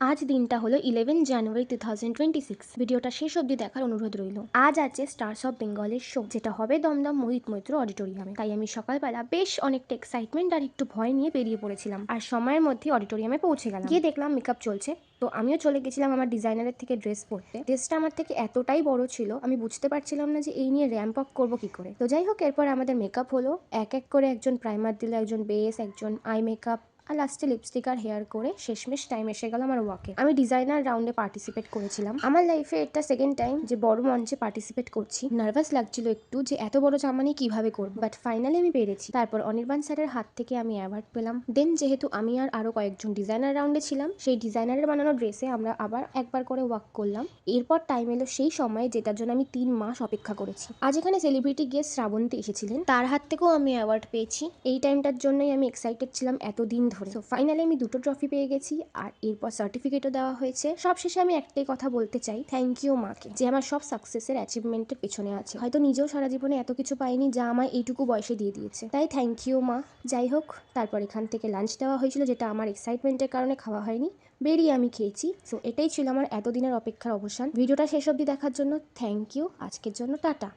আজ দিনটা হলো 11 জানুয়ারি 2026। ভিডিওটা শেষ অবধি দেখার অনুরোধ রইল। আজ আছে স্টার্স অফ বেঙ্গলের শো, যেটা হবে দমদম মোহিত মৈত্র অডিটোরিয়ামে। তাই আমি সকালবেলা বেশ অনেকটা এক্সাইটমেন্ট আর একটু ভয় নিয়ে বেরিয়ে পড়েছিলাম, আর সময়ের মধ্যে অডিটোরিয়ামে পৌঁছে গেলাম। গিয়ে দেখলাম মেকআপ চলছে, তো আমিও চলে গেছিলাম আমার ডিজাইনারের থেকে ড্রেস পরতে। ড্রেসটা আমার থেকে এতটাই বড় ছিল, আমি বুঝতে পারছিলাম না যে এই নিয়ে র্যাম্প আপ করবো কি করে। তো যাই হোক, এরপর আমাদের মেকআপ হলো। এক এক করে একজন প্রাইমার দিল, একজন বেস, একজন আই মেকআপ, আর লাস্টে লিপস্টিক আর হেয়ার করে শেষমেশ টাইম এসে গেল আমার ওয়াকে। আমি ডিজাইনার রাউন্ডে পার্টিসিপেট করেছিলাম। আমার লাইফে এটা সেকেন্ড টাইম যে বড় মঞ্চে পার্টিসিপেট করছি। নার্ভাস লাগছিল একটু যে এত বড় জামা নিয়ে কিভাবে করবো, বাট ফাইনালি আমি পেরেছি। তারপর অনির্বাণ স্যারের হাত থেকে আমি অ্যাওয়ার্ড পেলাম। দেন যেহেতু আমি আর আরো কয়েকজন ডিজাইনার রাউন্ডে ছিলাম, সেই ডিজাইনারের বানানো ড্রেসে আমরা আবার একবার করে ওয়াক করলাম। এরপর টাইম এলো সেই সময় যেটার জন্য আমি 3 মাস অপেক্ষা করেছি। আজ এখানে সেলিব্রিটি গেস্ট শ্রাবন্তী এসেছিলেন, তার হাত থেকেও আমি অ্যাওয়ার্ড পেয়েছি। এই টাইমটার জন্যই আমি এক্সাইটেড ছিলাম এতদিন ধরে। সো ফাইনালি আমি 2টো ট্রফি পেয়ে গেছি, আর এরপর সার্টিফিকেটও দেওয়া হয়েছে। সবশেষে আমি একটাই কথা বলতে চাই, থ্যাংক ইউ মাকে, যে আমার সব সাকসেসের অ্যাচিভমেন্টের পেছনে আছে। হয়তো নিজেও সারা জীবনে এত কিছু পাইনি যা আমার এইটুকু বয়সে দিয়ে দিয়েছে, তাই থ্যাংক ইউ মা। যাই হোক, তারপর এখান থেকে লাঞ্চ দেওয়া হয়েছিল, যেটা আমার এক্সাইটমেন্টের কারণে খাওয়া হয়নি, বেরিয়ে আমি খেয়েছি। সো এটাই ছিল আমার এতদিনের অপেক্ষার অবসান। ভিডিওটা শেষ অবধি দেখার জন্য থ্যাংক ইউ। আজকের জন্য টাটা।